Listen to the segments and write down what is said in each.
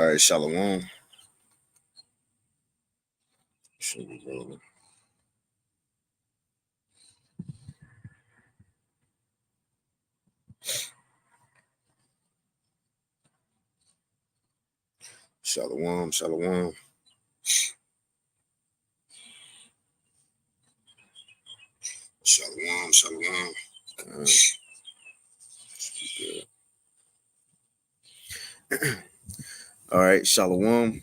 All right, Shalom. Should be rolling. Shalom, shalom. Shalom, shalom. Good. All right, shalom.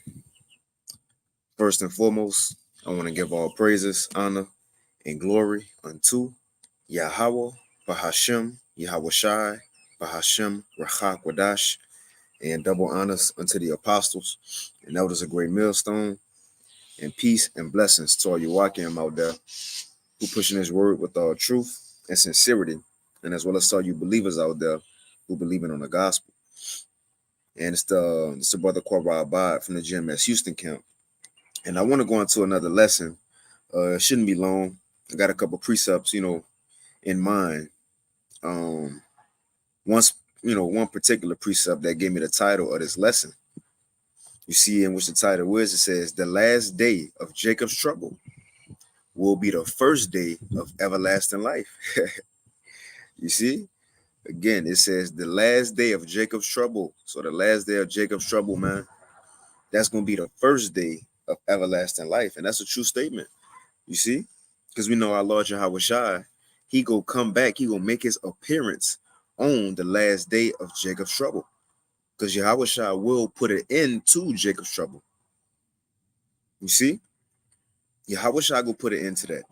First and foremost, I want to give all praises, honor, and glory unto Yahweh, Bahashem, Yahweh Shai, Bahashem, Rachak Wadash, and double honors unto the apostles. And that was a great millstone. And peace and blessings to all you Wakim out there who pushing his word with all truth and sincerity, and as well as all you believers out there who believing on the gospel. And it's the brother Quara Abad from the GMS Houston camp. And I want to go into another lesson. It shouldn't be long. I got a couple precepts, in mind. One particular precept that gave me the title of this lesson. You see in which the title is, it says, the last day of Jacob's trouble will be the first day of everlasting life. You see? Again, it says the last day of Jacob's trouble. So the last day of Jacob's trouble, man, that's going to be the first day of everlasting life. And that's a true statement. You see? Because we know our Lord Yahweh Shai, he go come back. He going to make his appearance on the last day of Jacob's trouble. Because Yahweh Shai will put an end to Jacob's trouble. You see? Yahweh Shai will put an end to that.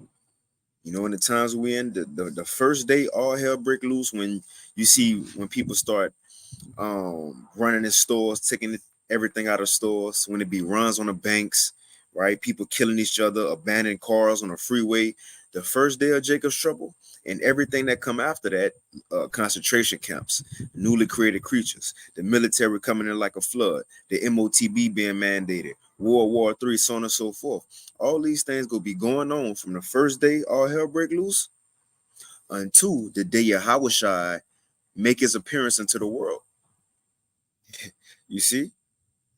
In the times we in, the first day all hell break loose when you see when people start running in stores, taking everything out of stores, when it be runs on the banks, right? People killing each other, abandoning cars on the freeway. The first day of Jacob's trouble and everything that come after that, concentration camps, newly created creatures, the military coming in like a flood, the MOTB being mandated, World War III, so on and so forth. All these things will be going on from the first day all hell break loose until the day Yahweh Shai make his appearance into the world. You see?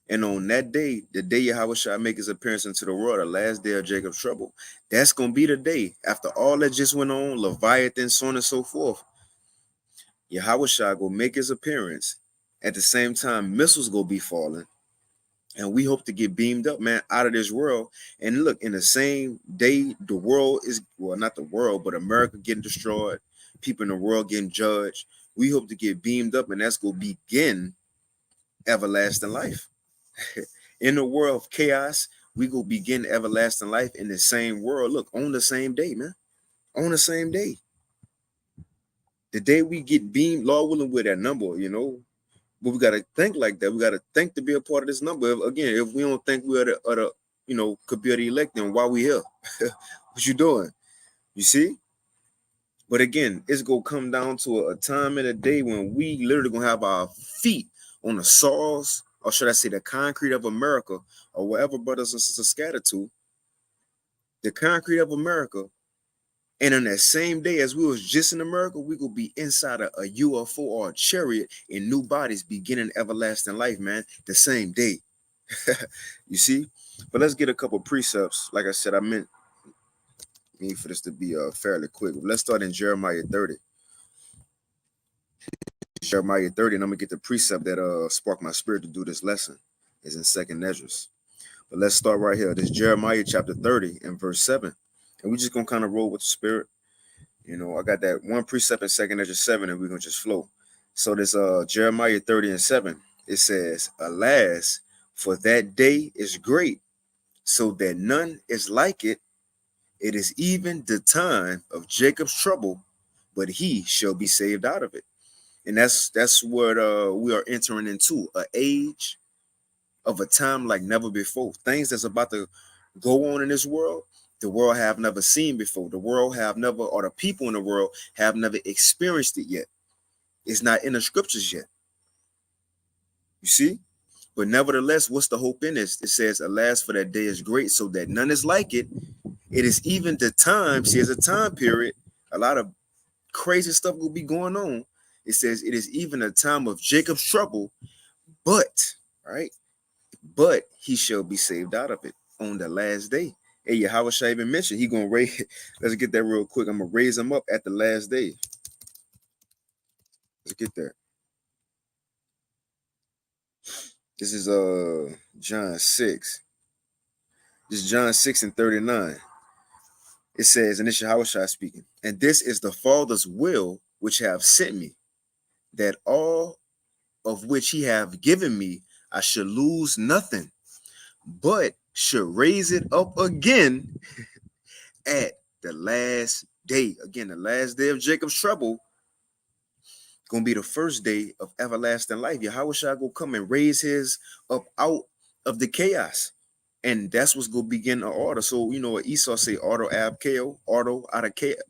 And on that day, the day Yahweh Shai make his appearance into the world, the last day of Jacob's trouble, that's going to be the day. After all that just went on, Leviathan, so on and so forth, Yahweh Shai will make his appearance. At the same time, missiles will be falling. And we hope to get beamed up, man, out of this world. And look, in the same day, the world is, well, not the world, but America getting destroyed, people in the world getting judged. We hope to get beamed up, and that's going to begin everlasting life. In the world of chaos, we go begin everlasting life in the same world. Look, on the same day, man. On the same day. The day we get beamed, Lord willing, with that number, but we got to think like that. We got to think to be a part of this number. If we don't think we are the could be the elect, then why we here? What you doing? You see? But again, it's going to come down to a time in a day when we literally going to have our feet on the soils, or should I say the concrete of America, or wherever brothers and sisters scattered to, the concrete of America. And on that same day as we was just in America, we could be inside a UFO or a chariot in new bodies beginning everlasting life, man, the same day. You see? But let's get a couple precepts. Like I said, I meant for this to be fairly quick. Let's start in Jeremiah 30. Jeremiah 30, and I'm going to get the precept that sparked my spirit to do this lesson. Is in 2nd Esdras. But let's start right here. This Jeremiah chapter 30 and verse 7. And we're just going to kind of roll with the spirit. I got that one precept in 2nd Esdras 7, and we're going to just flow. So this Jeremiah 30 and 7, it says, alas, for that day is great, so that none is like it. It is even the time of Jacob's trouble, but he shall be saved out of it. And that's what we are entering into, an age of a time like never before. Things that's about to go on in this world, the world have never seen before. The world have never, or the people in the world have never experienced it yet. It's not in the scriptures yet. You see? But nevertheless, what's the hope in this? It says, alas, for that day is great, so that none is like it. It is even the time. See, there's a time period. A lot of crazy stuff will be going on. It says it is even a time of Jacob's trouble, but, right? but he shall be saved out of it on the last day. Hey, Yahweh Shai even mentioned he gonna raise. Let's get that real quick. I'm gonna raise him up at the last day. Let's get that. This is John 6. This is John 6 and 39. It says, and this is Yahweh Shai speaking, and this is the Father's will which have sent me, that all of which he have given me, I should lose nothing, but should raise it up again at the last day. Again, the last day of Jacob's trouble gonna be the first day of everlasting life. Yahweh Shai go come and raise his up out of the chaos. And that's what's gonna begin the order. So you know what Esau say, order ab chaos, order out of chaos,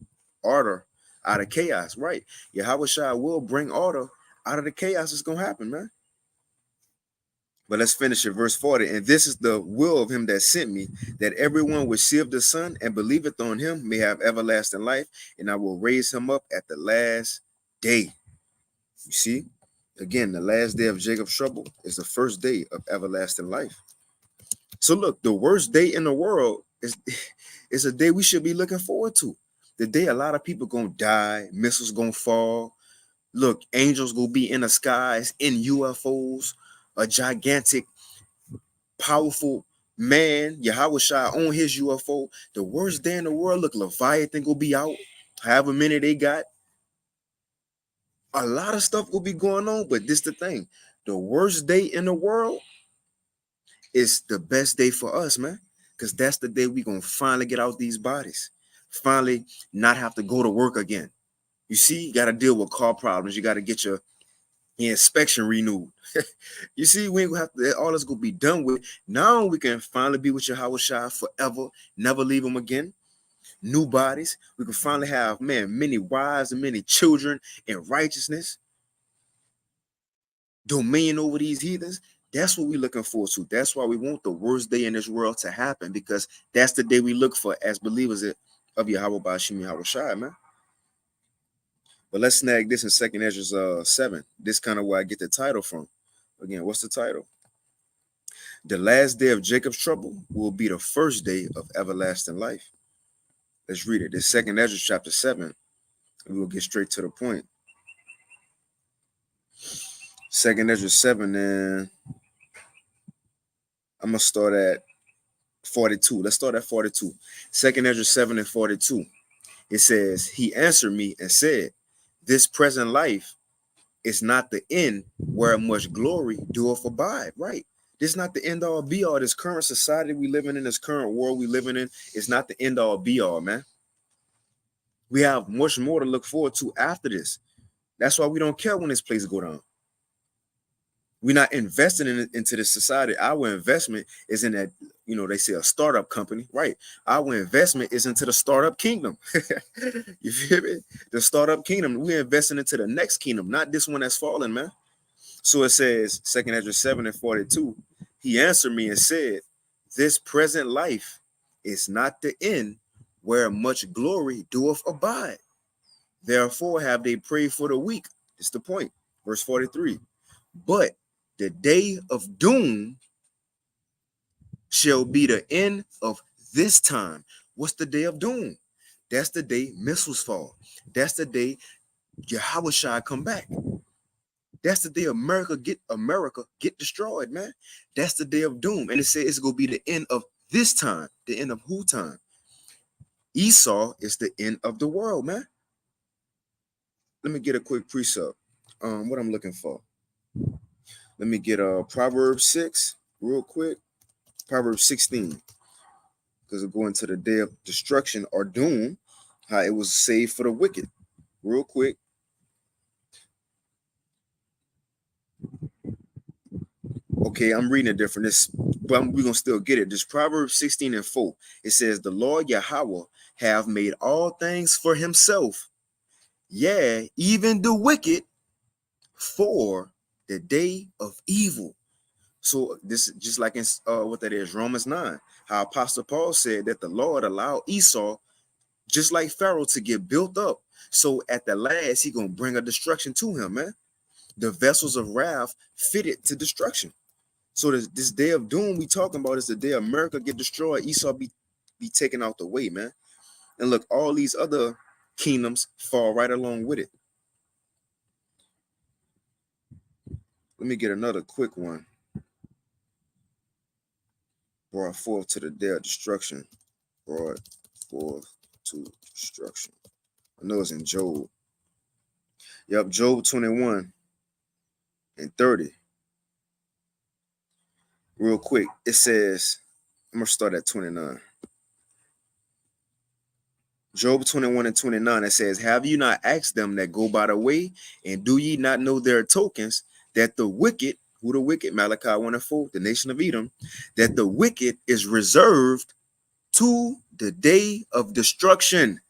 order out of chaos, right? Yahweh Shai will bring order out of the chaos. It's gonna happen, man. But let's finish at verse 40. And this is the will of him that sent me, that everyone which seeth the Son and believeth on him may have everlasting life, and I will raise him up at the last day. You see, again, the last day of Jacob's trouble is the first day of everlasting life. So look, the worst day in the world is a day we should be looking forward to. The day a lot of people gonna die, missiles gonna fall. Look, angels gonna be in the skies in UFOs. A gigantic, powerful man, Yahweh Shai, on his UFO. The worst day in the world. Look, Leviathan gonna be out. However many they got. A lot of stuff will be going on, but this the thing. The worst day in the world is the best day for us, man. Because that's the day we're going to finally get out these bodies. Finally not have to go to work again. You see, you got to deal with car problems. You got to get your inspection renewed. You see, we ain't gonna have to, all that's going to be done with. Now we can finally be with Yahweh Shai forever, never leave him again. New bodies. We can finally have, man, many wives and many children in righteousness. Dominion over these heathens. That's what we're looking forward to. That's why we want the worst day in this world to happen, because that's the day we look for as believers of Yahweh Ba'ashim Yahweh Shai, man. But let's snag this in 2nd Ezra 7. This kind of where I get the title from. Again, what's the title? The last day of Jacob's trouble will be the first day of everlasting life. Let's read it. This 2nd Ezra chapter 7. And we'll get straight to the point. 2nd Ezra 7, and I'm going to start at 42. Let's start at 42. 2nd Ezra 7 and 42. It says, he answered me and said, this present life is not the end where much glory doeth abide. Right. This is not the end all be all. This current society we living in, this current world we living in, is not the end all be all, man. We have much more to look forward to after this. That's why we don't care when this place go down. We're not investing into this society. Our investment is in that, you know, they say a startup company, right? Our investment is into the startup kingdom. You feel me? The startup kingdom. We're investing into the next kingdom, not this one that's fallen, man. So it says, 2nd Ezra 7 and 42, he answered me and said, this present life is not the end where much glory doeth abide. Therefore have they prayed for the weak. It's the point. Verse 43. But the day of doom shall be the end of this time. What's the day of doom? That's the day missiles fall. That's the day Yahweh Shai come back. That's the day America get destroyed, man. That's the day of doom. And it says it's going to be the end of this time. The end of who time? Esau is the end of the world, man. Let me get a quick precept. What I'm looking for. Let me get Proverbs 6 real quick. Proverbs 16. Because we're going to the day of destruction or doom, how it was saved for the wicked. Real quick. Okay, I'm reading it different. But we're going to still get it. This Proverbs 16 and 4. It says, the Lord Yahweh have made all things for himself. Yeah, even the wicked for the day of evil. So this is just like in what that is, Romans 9, how Apostle Paul said that the Lord allowed Esau, just like Pharaoh, to get built up. So at the last, he gonna bring a destruction to him, man. The vessels of wrath fitted to destruction. So this day of doom we talking about is the day America get destroyed, Esau be taken out the way, man. And look, all these other kingdoms fall right along with it. Let me get another quick one. Brought forth to the day of destruction. Brought forth to destruction. I know it's in Job. Yep, Job 21 and 30. Real quick, it says, I'm going to start at 29. Job 21 and 29, it says, have you not asked them that go by the way, and do ye not know their tokens, that the wicked, who the wicked, Malachi 1 and 4, the nation of Edom, that the wicked is reserved to the day of destruction.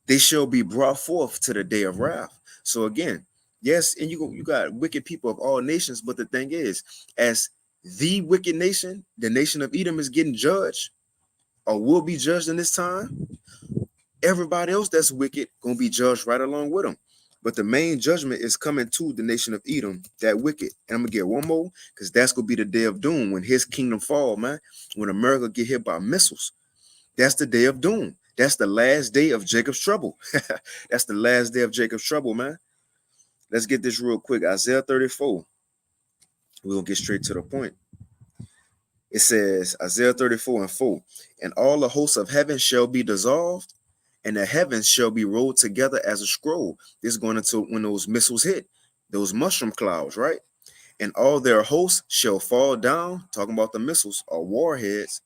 They shall be brought forth to the day of wrath. So again, yes, and you got wicked people of all nations, but the thing is, as the wicked nation, the nation of Edom is getting judged or will be judged in this time, everybody else that's wicked gonna be judged right along with them. But the main judgment is coming to the nation of Edom, that wicked. And I'm gonna get one more, because that's gonna be the day of doom when his kingdom fall, man. When America get hit by missiles, that's the day of doom. That's the last day of Jacob's trouble. That's the last day of Jacob's trouble, man. Let's get this real quick. Isaiah 34. We're gonna get straight to the point. It says, Isaiah 34 and 4, and all the hosts of heaven shall be dissolved, and the heavens shall be rolled together as a scroll. This is going into when those missiles hit, those mushroom clouds, right? And all their hosts shall fall down, talking about the missiles or warheads,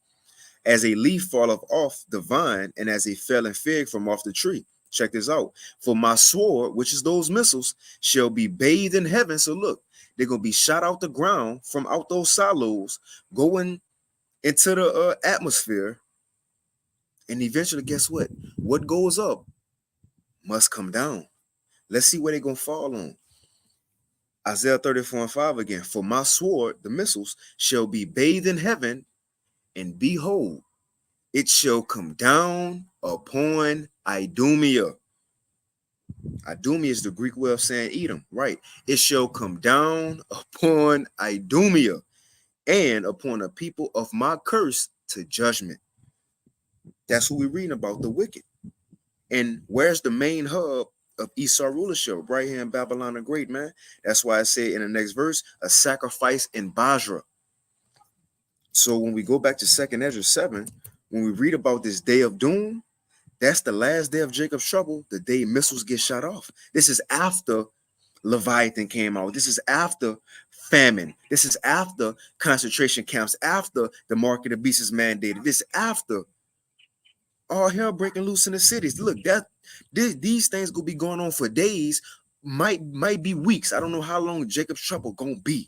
as a leaf falleth off the vine, and as a fallen fig from off the tree. Check this out. For my sword, which is those missiles, shall be bathed in heaven. So look, they're going to be shot out the ground from out those silos, going into the atmosphere. And eventually, guess what? What goes up must come down. Let's see where they're going to fall on. Isaiah 34 and 5 again. For my sword, the missiles, shall be bathed in heaven, and behold, it shall come down upon Idumea. Idumea is the Greek way of saying Edom, right? It shall come down upon Idumea and upon a people of my curse to judgment. That's who we're reading about, the wicked. And where's the main hub of Esau rulership? Right here in Babylon the Great, man. That's why I say in the next verse, a sacrifice in Basra. So when we go back to 2nd Ezra 7, when we read about this day of doom, that's the last day of Jacob's trouble, the day missiles get shot off. This is after Leviathan came out. This is after famine. This is after concentration camps, after the mark of the beast is mandated. This is after all hell breaking loose in the cities. Look, these things gonna be going on for days, might be weeks. I don't know how long Jacob's trouble gonna be.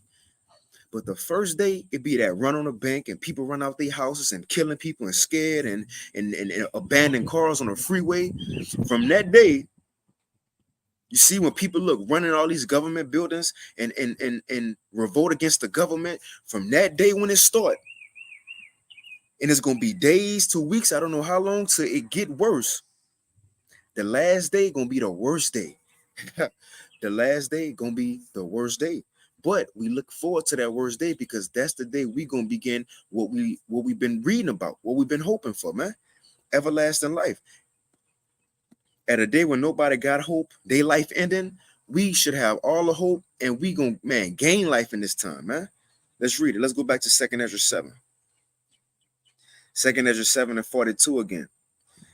But the first day, it be that run on the bank and people run out their houses and killing people and scared and abandoned cars on the freeway. From that day, you see when people look running all these government buildings and revolt against the government, from that day when it started, and it's gonna be days to weeks, I don't know how long, till it get worse. The last day gonna be the worst day. The last day gonna be the worst day. But we look forward to that worst day, because that's the day we gonna begin what we've been reading about, what we've been hoping for, man. Everlasting life. At a day when nobody got hope, they life ending, we should have all the hope, and we gonna, man, gain life in this time, man. Let's read it. Let's go back to 2nd Ezra 7. 2nd Ezra 7 and 42 again.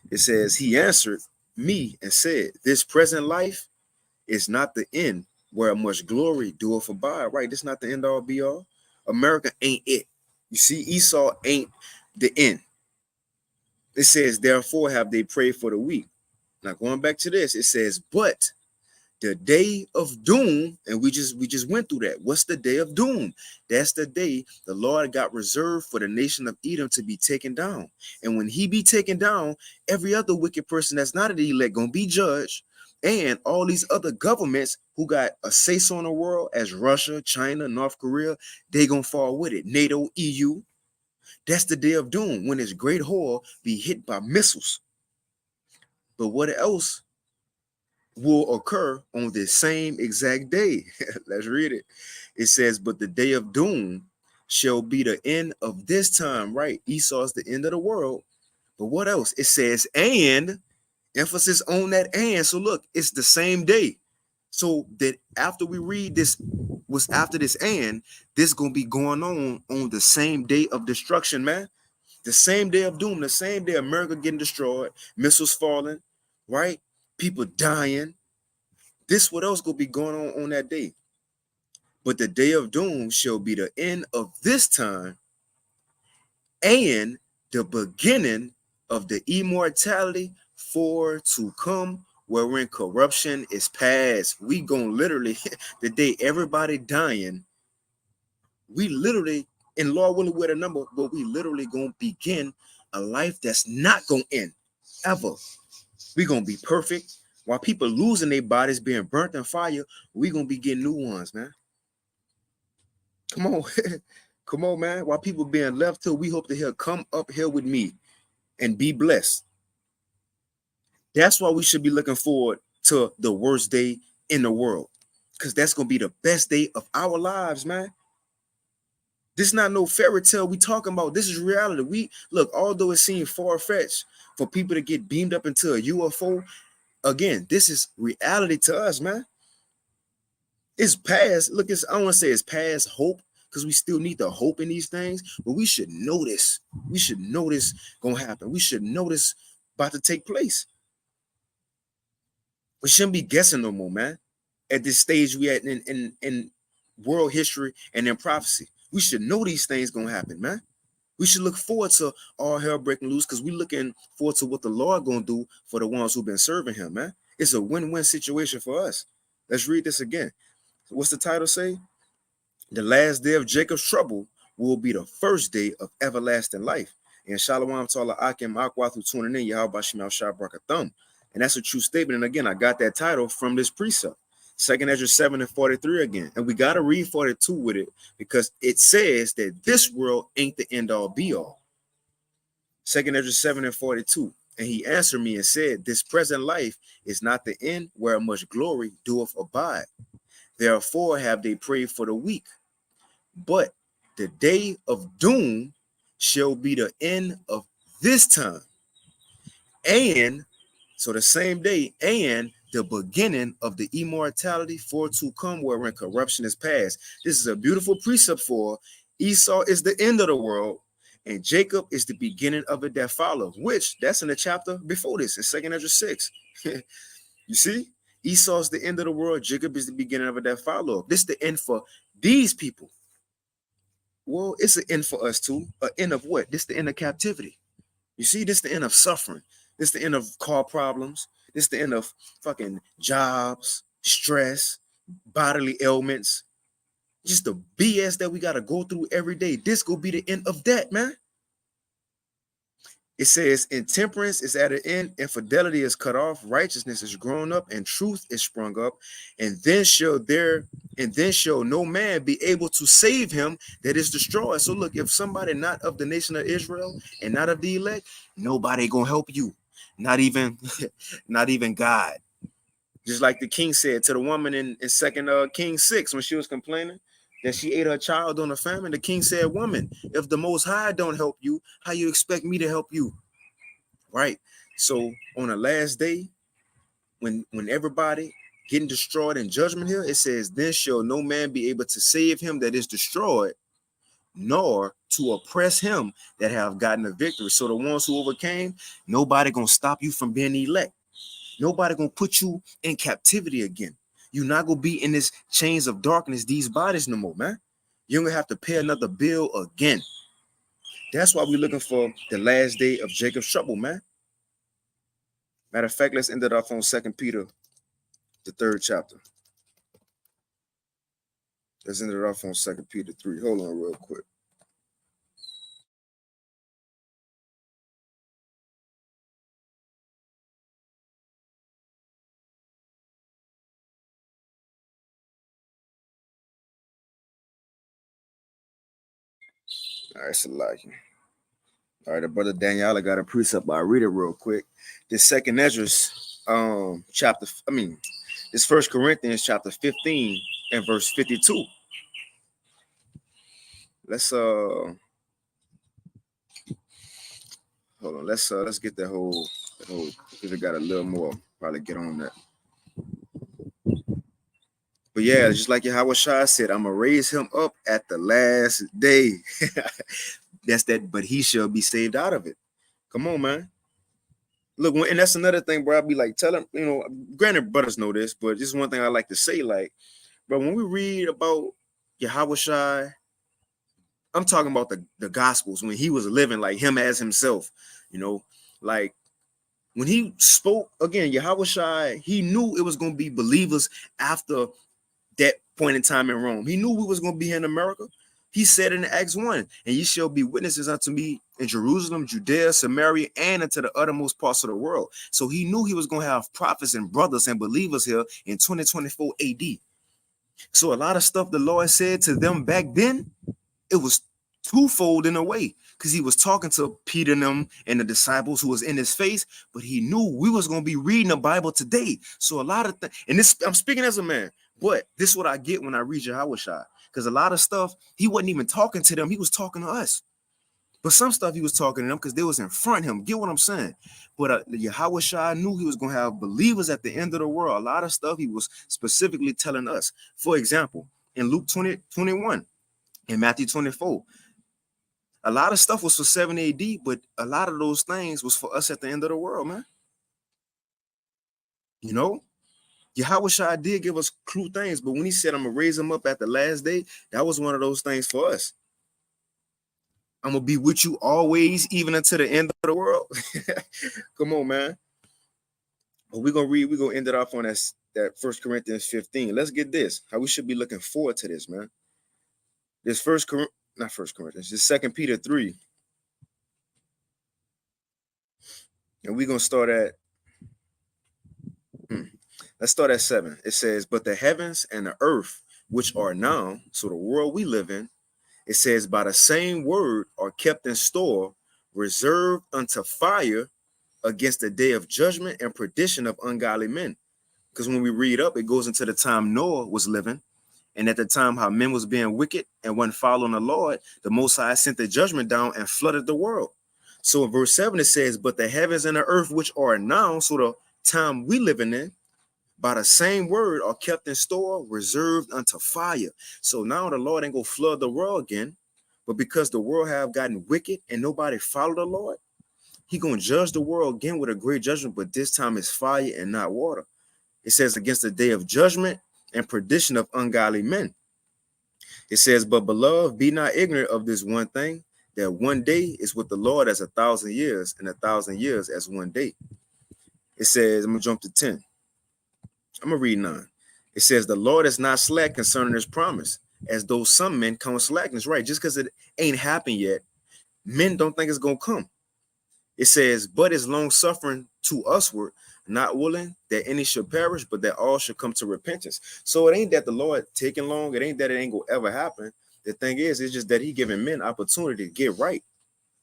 It says, he answered me and said, this present life is not the end, where much glory doeth abide. Right? This is not the end all be all. America ain't it. You see, Esau ain't the end. It says, therefore have they prayed for the weak. Now going back to this, it says, but the day of doom, and we just went through that. What's the day of doom? That's the day the Lord got reserved for the nation of Edom to be taken down. And when he be taken down, every other wicked person that's not an elect gonna be judged. And all these other governments who got a say-so in the world, as Russia, China, North Korea, they gonna fall with it. NATO, EU. That's the day of doom, when this great whore be hit by missiles. But what else will occur on this same exact day? Let's read it. It says, but the day of doom shall be the end of this time, right? Esau's the end of the world. But what else? It says, and emphasis on that and. So look, it's the same day. So that after we read this, was after this and, this gonna be going on the same day of destruction, man. The same day of doom, the same day America getting destroyed, missiles falling, right? People dying. This what else gonna be going on that day? But the day of doom shall be the end of this time and the beginning of the immortality for to come, wherein corruption is past. We gonna literally, the day everybody dying, we literally, and Lord willing, we're the number, but we literally gonna begin a life that's not gonna end ever. We gonna be perfect. While people losing their bodies, being burnt in fire, we gonna be getting new ones, man. Come on. Come on, man. While people being left here, we hope to hear, come up here with me and be blessed. That's why we should be looking forward to the worst day in the world, because that's going to be the best day of our lives, man. This is not no fairy tale we talking about. This is reality. We look, although it seems far-fetched for people to get beamed up into a UFO, again, this is reality to us, man. It's past. Look, I don't want to say it's past hope, because we still need the hope in these things, but we should know this. We should know this gonna happen. We should know this about to take place. We shouldn't be guessing no more, man. At this stage we at in world history and in prophecy, we should know these things gonna happen, man. We should look forward to all hell breaking loose, because we're looking forward to what the Lord gonna do for the ones who've been serving him, man. It's a win-win situation for us. Let's read this again. What's the title say? The last day of Jacob's trouble will be the first day of everlasting life. And Shalom Tala Akim Akwa through tuning in, Yahweh Shemal Shabrakathum. And that's a true statement. And again, I got that title from this precept. 2nd Ezra 7 and 43 again. And we got to read 42 with it, because it says that this world ain't the end all be all. 2nd Ezra 7 and 42. And he answered me and said, this present life is not the end where much glory doeth abide. Therefore have they prayed for the weak. But the day of doom shall be the end of this time. And so the same day, and the beginning of the immortality for to come, wherein corruption is past. This is a beautiful precept for Esau is the end of the world, and Jacob is the beginning of it that follows, which that's in the chapter before this, in 2nd Ezra 6. You see? Esau's the end of the world. Jacob is the beginning of it that follows. This is the end for these people. Well, it's an end for us too. An end of what? This is the end of captivity. You see, this is the end of suffering. This is the end of car problems. This is the end of fucking jobs, stress, bodily ailments. Just the BS that we got to go through every day. This gonna be the end of that, man. It says, intemperance is at an end, infidelity is cut off, righteousness is grown up, and truth is sprung up, and then shall no man be able to save him that is destroyed. So look, if somebody not of the nation of Israel and not of the elect, nobody gonna help you. Not even God. Just like the king said to the woman in 2nd Kings 6 when she was complaining that she ate her child on a famine. The king said, woman, if the Most High don't help you, how you expect me to help you? Right? So on the last day, when everybody getting destroyed in judgment here, it says, then shall no man be able to save him that is destroyed, nor to oppress him that have gotten a victory. So the ones who overcame, nobody gonna stop you from being elect. Nobody gonna put you in captivity again. You're not gonna be in this chains of darkness, these bodies no more, man. You're gonna have to pay another bill again. That's why we're looking for the last day of Jacob's trouble, man. Matter of fact, let's end it off on 2nd Peter, the 3rd chapter. Let's end it off on 2nd Peter 3. Hold on real quick. All right, Salakia. All right, the brother Daniela got a precept. I'll read it real quick. This 2nd Ezra's chapter, this 1 Corinthians chapter 15 and verse 52. let's hold on. Let's get that whole because it got a little more. Probably get on that. But yeah, just like Yahweh Shai said, I'm gonna raise him up at the last day. That's that, but he shall be saved out of it. Come on, man. Look, and that's another thing, bro. I'll be like, tell them, granted, brothers know this, but this is one thing I like to say, like, bro, when we read about Yahweh Shai, I'm talking about the Gospels when he was living like him as himself, like when he spoke again, Yahweh Shai, he knew it was going to be believers after that point in time in Rome. He knew we was going to be here in America. He said in Acts 1, and ye shall be witnesses unto me in Jerusalem, Judea, Samaria, and unto the uttermost parts of the world. So he knew he was going to have prophets and brothers and believers here in 2024 AD. So a lot of stuff the Lord said to them back then, it was twofold in a way, because he was talking to Peter and them and the disciples who was in his face, but he knew we was going to be reading the Bible today. So a lot of things, and this, I'm speaking as a man, but this is what I get when I read Yahweh Shai, because a lot of stuff, he wasn't even talking to them, he was talking to us. But some stuff he was talking to them because they was in front of him. Get what I'm saying? But Yahweh Shai knew he was going to have believers at the end of the world. A lot of stuff he was specifically telling us. For example, in Luke 20:21, in Matthew 24, a lot of stuff was for 70 AD, but a lot of those things was for us at the end of the world, man. Yahweh Shai did give us clue things, but when he said, I'm going to raise them up at the last day, that was one of those things for us. I'm going to be with you always, even until the end of the world. Come on, man. But we're going to end it off on that 1 Corinthians 15. Let's get this, how we should be looking forward to this, man. This not 1 Corinthians, this 2 Peter 3. And we're going to start at, let's start at 7. It says, but the heavens and the earth, which are now, so the world we live in, it says, by the same word are kept in store, reserved unto fire against the day of judgment and perdition of ungodly men. Because when we read up, it goes into the time Noah was living. And at the time how men was being wicked and wasn't following the Lord, the Most High sent the judgment down and flooded the world. So in verse 7, it says, but the heavens and the earth, which are now, so the time we living in, by the same word are kept in store, reserved unto fire. So now the Lord ain't gonna flood the world again, but because the world have gotten wicked and nobody followed the Lord, he gonna judge the world again with a great judgment, but this time it's fire and not water. It says against the day of judgment and perdition of ungodly men. It says, but beloved, be not ignorant of this one thing, that one day is with the Lord as 1,000 years, and 1,000 years as one day. It says, I'm gonna jump to 10. I'm going to read 9. It says, the Lord is not slack concerning his promise, as though some men count slackness. Right. Just because it ain't happened yet, men don't think it's going to come. It says, but is long suffering to usward, not willing that any should perish, but that all should come to repentance. So it ain't that the Lord taking long. It ain't that it ain't going to ever happen. The thing is, it's just that he giving men opportunity to get right.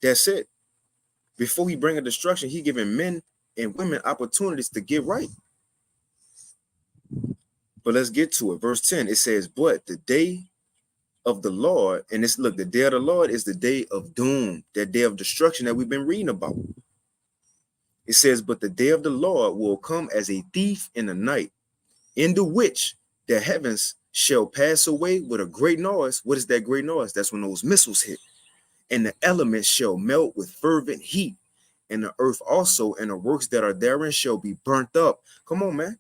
That's it. Before he bring a destruction, he giving men and women opportunities to get right. But let's get to it. Verse 10, it says, but the day of the Lord, and it's, look, the day of the Lord is the day of doom, that day of destruction that we've been reading about. It says, but the day of the Lord will come as a thief in the night, into which the heavens shall pass away with a great noise. What is that great noise? That's when those missiles hit. And the elements shall melt with fervent heat, and the earth also and the works that are therein shall be burnt up. Come on, man.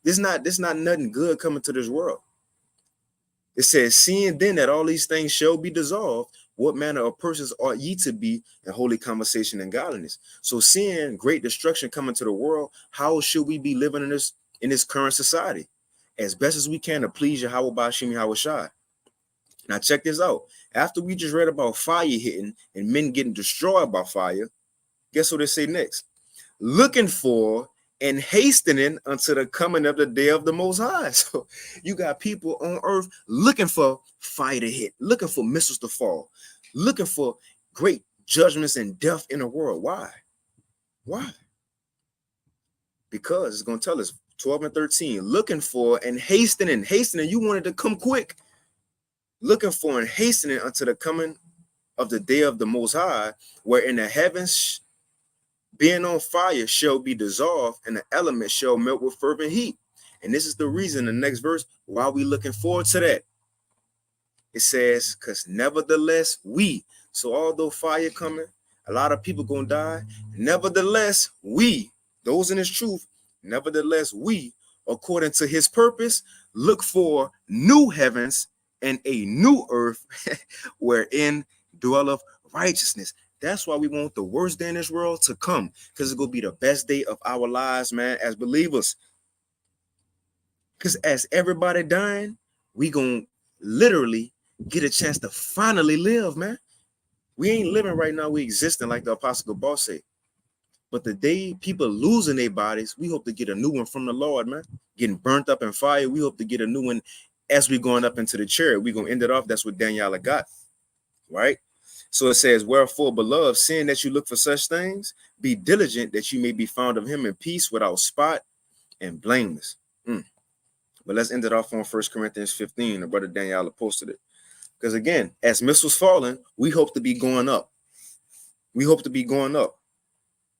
This not nothing good coming to this world. It says, seeing then that all these things shall be dissolved, what manner of persons ought ye to be in holy conversation and godliness? So seeing great destruction coming to the world, how should we be living in this current society? As best as we can to please Yahweh Bashim Yahweh Shai. Now check this out. After we just read about fire hitting and men getting destroyed by fire, guess what they say next? Looking for and hastening unto the coming of the day of the Most High. So you got people on earth looking for fire to hit, looking for missiles to fall, looking for great judgments and death in the world. Why? Because it's going to tell us 12 and 13, looking for and hastening. You wanted to come quick. looking for and hastening unto the coming of the day of the Most High, wherein the heavens being on fire shall be dissolved, and the elements shall melt with fervent heat. And this is the reason, the next verse, why we looking forward to that. It says, because nevertheless we, so although fire coming, a lot of people gonna die, nevertheless we, those in his truth, nevertheless we, according to his purpose, look for new heavens and a new earth wherein dwelleth righteousness. That's why we want the worst day in this world to come, because it's gonna be the best day of our lives, man, as believers. Because as everybody dying, we gonna literally get a chance to finally live, man. We ain't living right now, we existing like the Apostle Paul said. But the day people losing their bodies, we hope to get a new one from the Lord, man. Getting burnt up in fire, we hope to get a new one as we going up into the chariot. We gonna end it off. That's what Daniela got, right? So it says, wherefore, beloved, seeing that you look for such things, be diligent that you may be found of him in peace, without spot and blameless. But let's end it off on 1 Corinthians 15. The brother Daniela posted it. Because again, as missiles falling, we hope to be going up. We hope to be going up.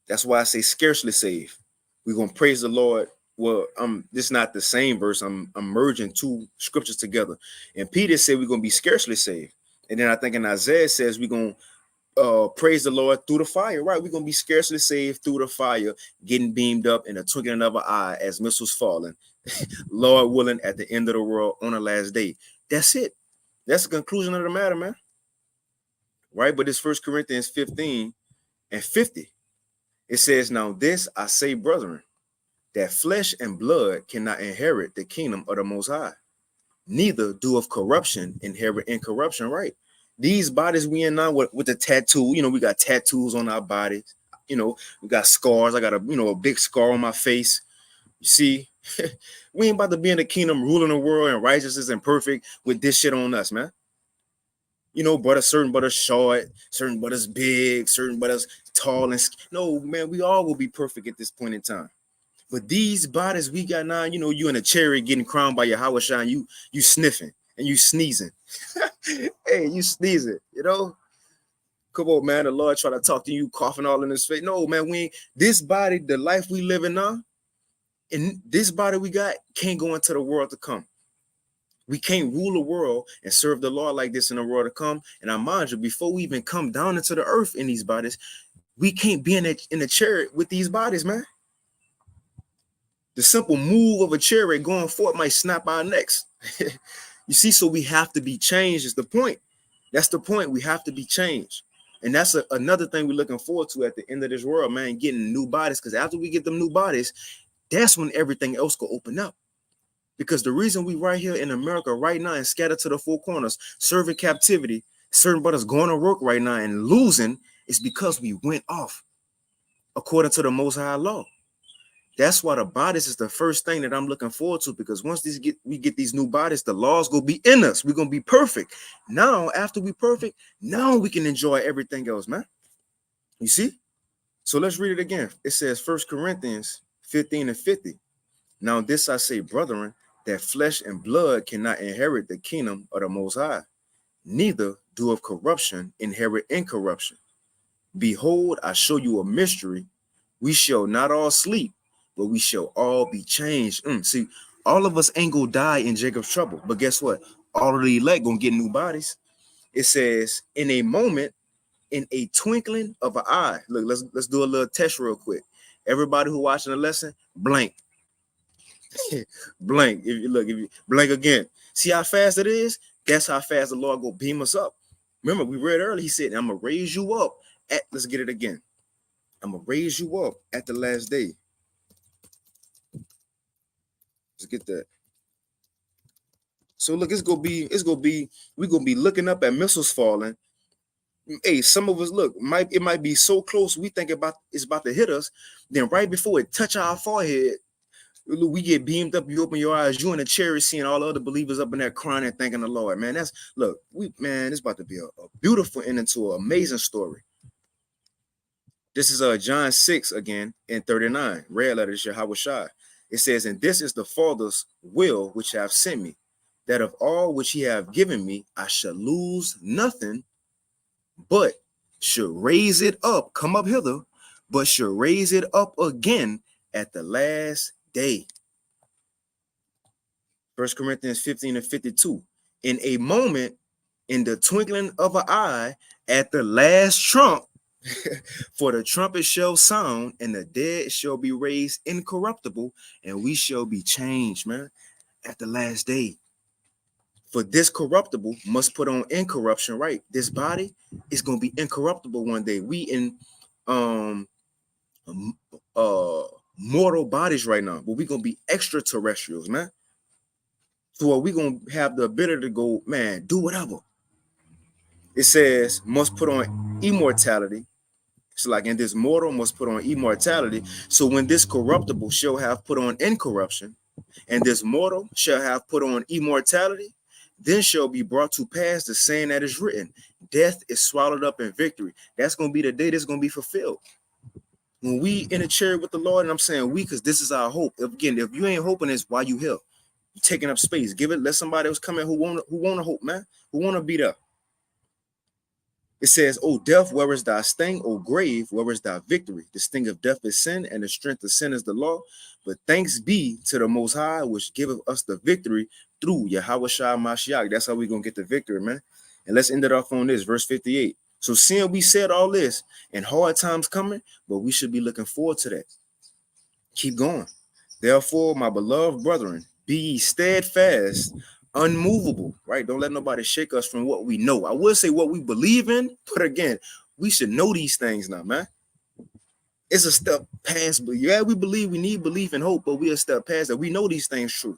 That's why I say scarcely saved. We're going to praise the Lord. Well, this is not the same verse. I'm merging two scriptures together. And Peter said we're going to be scarcely saved. And then I think in Isaiah says we're going to praise the Lord through the fire. Right? We're going to be scarcely saved through the fire, getting beamed up in a twinkling of an eye as missiles falling. Lord willing, at the end of the world on the last day. That's it. That's the conclusion of the matter, man. Right? But it's 1 Corinthians 15 and 50. It says, now this I say, brethren, that flesh and blood cannot inherit the kingdom of the Most High. Neither do of corruption inherit incorruption, right? These bodies we in now with the tattoo, we got tattoos on our bodies. We got scars. I got a big scar on my face. You see, we ain't about to be in the kingdom ruling the world and righteousness and perfect with this shit on us, man. But certain butters short, certain butters big, certain butters tall and no, man, we all will be perfect at this point in time. But these bodies we got now, you in a chariot getting crowned by your Hawashah, and you sniffing and you sneezing. Hey, you sneezing, Come on, man. The Lord try to talk to you, coughing all in his face. No, man, this body, the life we living now, and this body we got can't go into the world to come. We can't rule the world and serve the Lord like this in the world to come. And I mind you, before we even come down into the earth in these bodies, we can't be in a chariot with these bodies, man. The simple move of a chariot going forward might snap our necks. You see, so we have to be changed is the point. That's the point. We have to be changed. And that's another thing we're looking forward to at the end of this world, man, getting new bodies. Because after we get them new bodies, that's when everything else will open up. Because the reason we right here in America right now and scattered to the four corners, serving captivity, certain brothers going to work right now and losing is because we went off according to the Most High law. That's why the bodies is the first thing that I'm looking forward to, because once we get these new bodies, the laws gonna be in us. We're gonna be perfect. Now, after we perfect, now we can enjoy everything else, man. You see? So let's read it again. It says 1 Corinthians 15 and 50. Now this I say, brethren, that flesh and blood cannot inherit the kingdom of the Most High, neither do of corruption inherit incorruption. Behold, I show you a mystery. We shall not all sleep, but we shall all be changed. See, all of us ain't gonna die in Jacob's trouble, but guess what? All of the elect gonna get new bodies. It says, in a moment, in a twinkling of an eye. Look, let's do a little test real quick. Everybody who watching the lesson, blank. Blank. If you blank again, see how fast it is. That's how fast the Lord go beam us up. Remember, we read earlier. He said, "I'm gonna raise you up." Let's get it again. I'm gonna raise you up at the last day. Let's get that. So look, we're gonna be looking up at missiles falling. Hey, some of us it might be so close we think it's about to hit us. Then right before it touch our forehead, we get beamed up. You open your eyes, you in a chariot seeing all the other believers up in there crying and thanking the Lord. Man, it's about to be a beautiful ending to an amazing story. This is John 6 again in 39. Red letters, Yahweh Shai. It says, and this is the Father's will which have sent me, that of all which he have given me, I shall lose nothing, but should raise it up, come up hither, but should raise it up again at the last day. 1 Corinthians 15:52. In a moment, in the twinkling of an eye, at the last trump, for the trumpet shall sound, and the dead shall be raised incorruptible, and we shall be changed, man, at the last day. For this corruptible must put on incorruption, right? This body is going to be incorruptible one day. We in mortal bodies right now, but we're going to be extraterrestrials, man. So we're going to have the ability to go, man, do whatever. It says must put on immortality. It's like, in this mortal must put on immortality. So when this corruptible shall have put on incorruption, and this mortal shall have put on immortality, then shall be brought to pass the saying that is written, death is swallowed up in victory. That's going to be the day that's going to be fulfilled. When we in a chariot with the Lord, and I'm saying we, because this is our hope. Again, if you ain't hoping this, why you here? You're taking up space. Give it, let somebody else come in who want to hope, man, who want to be there. It says, O death, where is thy sting? O grave, where is thy victory? The sting of death is sin, and the strength of sin is the law. But thanks be to the Most High, which giveth us the victory through Yahawashi Mashiach. That's how we're going to get the victory, man. And let's end it off on this, verse 58. So seeing we said all this, and hard times coming, but we should be looking forward to that. Keep going. Therefore, my beloved brethren, be ye steadfast, unmovable, right? Don't let nobody shake us from what we know. I would say what we believe in, but again, we should know these things now, man. It's a step past, but yeah, we believe, we need belief and hope, but we a step past that. We know these things true.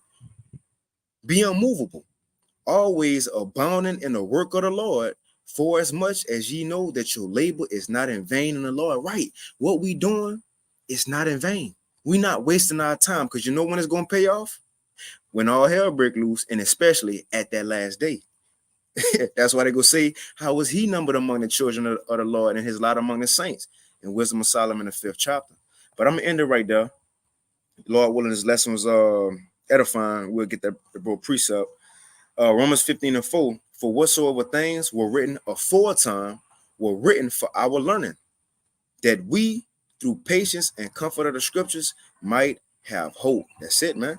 Be unmovable, always abounding in the work of the Lord, for as much as ye know that your labor is not in vain in the Lord. Right? What we doing is not in vain. We not wasting our time, because you know when it's going to pay off? When all hell break loose, and especially at that last day. That's why they go say, how was he numbered among the children of the Lord, and his lot among the saints? In Wisdom of Solomon, the 5th chapter. But I'm going to end it right there. Lord willing, this lesson was edifying. We'll get that precept. Romans 15:4. For whatsoever things were written aforetime were written for our learning, that we, through patience and comfort of the scriptures, might have hope. That's it, man.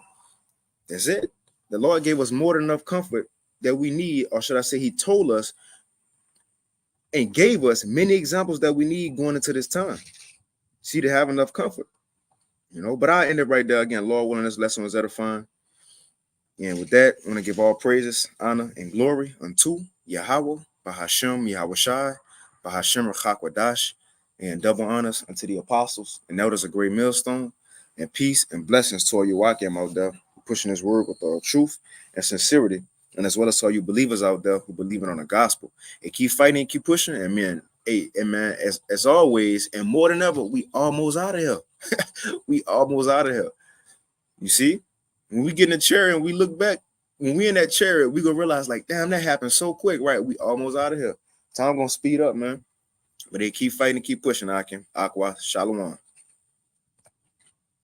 That's it. The Lord gave us more than enough comfort that we need, or should I say, he told us and gave us many examples that we need going into this time. See, to have enough comfort, you know. But I end it right there. Again, Lord willing, this lesson was edifying. And with that, I want to give all praises, honor, and glory unto Yahweh, Bahashem, Yahawashi, Bahashem, Rachakwadash, and double honors unto the apostles and elders of Great Millstone, and peace and blessings to all you Wakim out there pushing this word with truth and sincerity, and as well as all you believers out there who believe in on the gospel. And keep fighting and keep pushing. And man, hey, and man, as always, and more than ever, we almost out of here. We almost out of here. You see? When we get in the chariot and we look back, when we in that chariot, we gonna realize, like, damn, that happened so quick, right? We almost out of here. Time gonna speed up, man. But they keep fighting and keep pushing, Akim. Aqua, Shalom.